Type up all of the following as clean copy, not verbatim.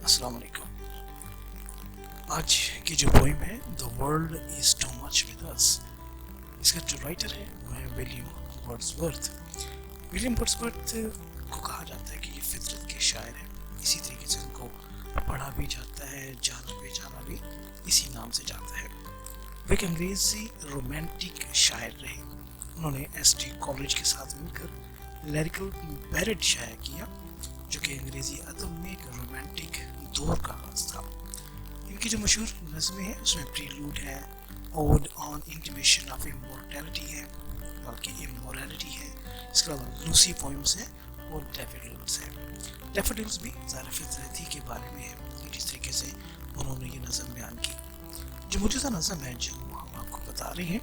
السلام علیکم. آج کی جو پوئم ہے The world is too much with us، اس کا جو رائٹر ہے وہ ہے ولیم ورڈزورتھ. ولیم ورڈزورتھ کو کہا جاتا ہے کہ یہ فطرت کے شاعر ہیں. اسی طریقے سے ان کو پڑھا بھی جاتا ہے، جانا پہچانا بھی اسی نام سے جاتا ہے. وہ ایک انگریزی رومانٹک شاعر رہے. انہوں نے ایس ٹی کالج کے ساتھ مل کر لیریکل بیرڈ شائع کیا، جو کہ انگریزی ادب میں ایک رومانٹک دور کا آغاز تھا. ان کی جو مشہور نظمیں ہیں اس میں پریلوڈ ہے، اوڈ آن انٹیمیشن آف امورٹیلٹی ہے، بلکہ امورالٹی ہے. اس کے علاوہ لوسی پوئمز ہیں اور ڈیفوڈلز ہیں. ڈیفوڈلز بھی ظاہر فطرتی کے بارے میں ہے کہ جس طریقے سے انہوں نے یہ نظم بیان کی. جو موجودہ نظم ہے جو ہم آپ کو بتا رہے ہیں،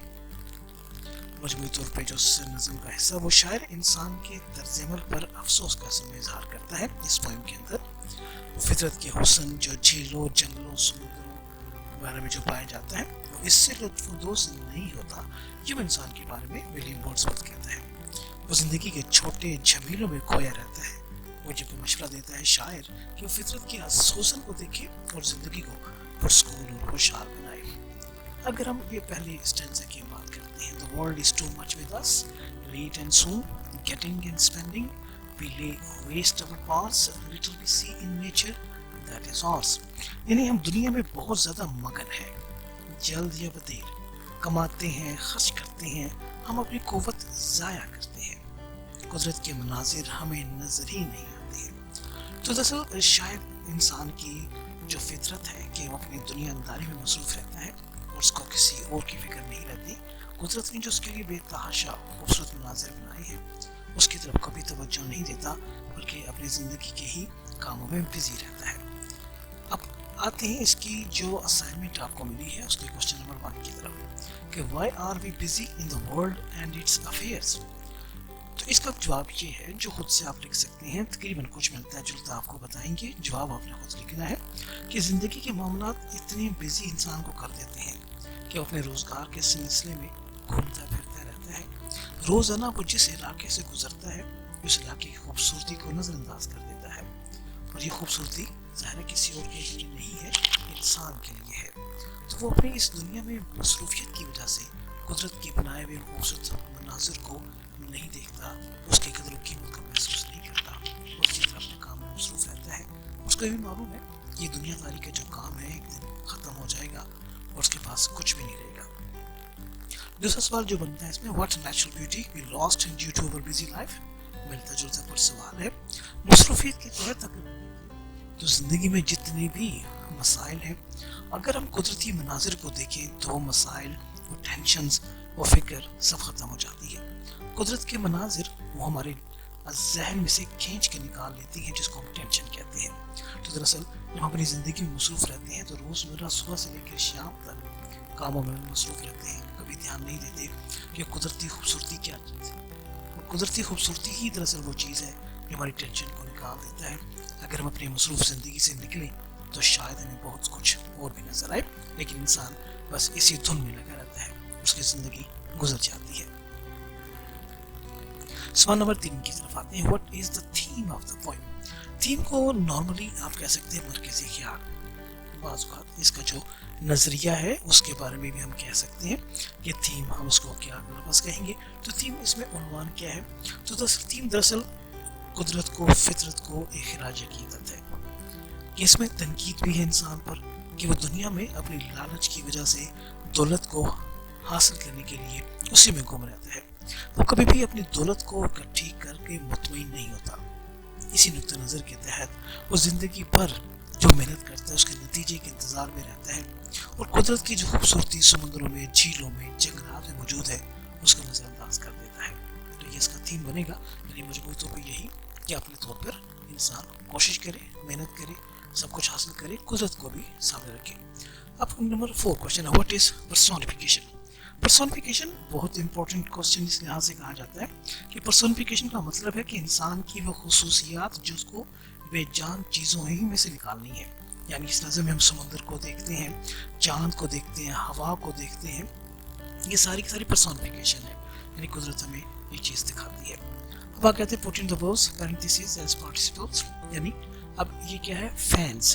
مجموعی طور پہ جو نظم کا حصہ، وہ شاعر انسان کے طرز عمل پر افسوس کا اظہار کرتا ہے. اس پوئم کے اندر فطرت کے حسن جو جھیلوں، جنگلوں، سمندروں بارے میں جو پایا جاتا ہے، وہ اس سے لطف اندوز نہیں ہوتا. یہ وہ انسان کے بارے میں ولیم ورڈزورتھ کہتا ہے. وہ زندگی کے چھوٹے جھمیلوں میں کھویا رہتا ہے. وہ جب مشورہ دیتا ہے شاعر کہ وہ فطرت کے حسن کو دیکھے اور زندگی کو پرسکون اور خوشحال بنائے. اگر ہم یہ پہلے اسٹینزا کی بات کرتے ہیں، The world is too much with us, late and soon, getting and spending, we lay waste our parts, little we see in nature, that is ours. یعنی ہم دنیا میں بہت زیادہ مگن ہیں، جلد یا بدیر کماتے ہیں، خرچ کرتے ہیں، ہم اپنی قوت ضائع کرتے ہیں، قدرت کے مناظر ہمیں نظر ہی نہیں آتے ہیں. تو دراصل شاید انسان کی جو فطرت ہے کہ وہ اپنی دنیا داری میں مصروف رہتا ہے اور اس کو کسی اور کی فکر نہیں رہتی. قدرت نے جو اس کے لیے بے تحاشا خوبصورت مناظر بنائے ہیں، اس کی طرف کبھی توجہ نہیں دیتا، بلکہ اپنی زندگی کے ہی کاموں میں بزی رہتا ہے. اب آتے ہیں اس کی جو اسائنمنٹ آپ کو ملی ہے، اس کے کوسچن نمبر 1 کی طرف کہ why are we busy in the world and its affairs. تو اس کا جواب یہ ہے جو خود سے آپ لکھ سکتے ہیں. تقریباً کچھ ملتا جلتا آپ کو بتائیں گے. جواب آپ نے خود لکھنا ہے کہ زندگی کے معاملات اتنے بزی انسان کو کر دیتے ہیں کہ وہ اپنے روزگار کے سلسلے میں گھومتا پھرتا رہتا ہے. روزانہ وہ جس علاقے سے گزرتا ہے اس علاقے کی خوبصورتی کو نظر انداز کر دیتا ہے، اور یہ خوبصورتی ظاہر کسی اور کے لیے نہیں ہے، انسان کے لیے ہے. تو وہ اپنی اس دنیا میں مصروفیت کی وجہ سے قدرت کے بنائے ہوئے خوبصورت مناظر کو نہیں دیکھتا، اس کی قدر و قیمت کو محسوس نہیں کرتا، اور اسی طرح اپنے کام میں مصروف رہتا ہے. اس کو بھی معلوم ہے کہ یہ دنیا داری کا جو کام ہے ایک دن ختم ہو جائے گا اور اس کے پاس کچھ بھی نہیں رہے گا. دوسرا سوال جو بنتا ہے اس میں what natural beauty we lost due to our busy life. ملتا جلتا پر سوال ہے. مصروفیت کے تحت تو زندگی میں جتنے بھی مسائل ہیں، اگر ہم قدرتی مناظر کو دیکھیں تو مسائل، وہ ٹینشنز، وہ فکر سب ختم ہو جاتی ہے. قدرت کے مناظر وہ ہمارے ذہن میں سے کھینچ کے نکال لیتی ہیں، جس کو ہم ٹینشن کہتے ہیں. تو دراصل جب ہم اپنی زندگی میں مصروف رہتے ہیں تو روزمرہ صبح سے لے کر شام تک کاموں میں مصروف رہتے ہیں، کبھی دھیان نہیں دیتے کہ قدرتی خوبصورتی کیا چیز ہے. قدرتی خوبصورتی ہی دراصل وہ چیز ہے جو ہماری ٹینشن کو نکال دیتا ہے. اگر ہم اپنی مصروف زندگی سے نکلیں تو شاید ہمیں بہت کچھ اور بھی نظر آئے، لیکن انسان بس اسی دھن میں لگا رہتا ہے، اس کی زندگی گزر جاتی ہے. سوال نمبر 3 کی طرف آتے ہیں. What is the theme of the poem. Theme کو نارملی آپ کہہ سکتے ہیں مرکزی خیال. بعض اوقات اس کا جو نظریہ ہے اس کے بارے میں بھی ہم کہہ سکتے ہیں کہ تھیم ہم اس کو کیا لفظ کہیں گے. تو تھیم اس میں عنوان کیا ہے؟ تو تھیم دراصل قدرت کو، فطرت کو ایک خراج عقیدت ہے کہ اس میں تنقید بھی ہے انسان پر کہ وہ دنیا میں اپنی لالچ کی وجہ سے دولت کو حاصل کرنے کے لیے اسی میں گم رہتا ہے. وہ کبھی بھی اپنی دولت کو اکٹھی کر کے مطمئن نہیں ہوتا. اسی نقطہ نظر کے تحت وہ زندگی بھر جو محنت کرتا ہے اس کے نتیجے کے انتظار میں رہتا ہے، اور قدرت کی جو خوبصورتی سمندروں میں، جھیلوں میں، جنگلات میں موجود ہے اس کو نظر انداز کر دیتا ہے. تو یہ اس کا تھیم بنے گا. یعنی مجبور تو یہی کہ اپنے طور پر انسان کوشش کرے، محنت کرے، سب کچھ حاصل کرے، قدرت کو بھی سامنے رکھے. اب نمبر 4 کوشچن ہے what is personification. پرسونیفیکیشن بہت امپورٹنٹ کوسچن اس لحاظ سے کہا جاتا ہے کہ پرسونیفیکیشن کا مطلب ہے کہ انسان کی وہ خصوصیات جو اس کو بے جان چیزوں ہی میں سے نکالنی ہے. یعنی اس نظر میں ہم سمندر کو دیکھتے ہیں، چاند کو دیکھتے ہیں، ہوا کو دیکھتے ہیں، یہ ساری کی ساری پرسونیفیکیشن ہے. یعنی قدرت ہمیں یہ چیز دکھاتی ہے. اب آپ کہتے ہیں put in the verbs parentheses as participles. یعنی اب یہ کیا ہے؟ فینس.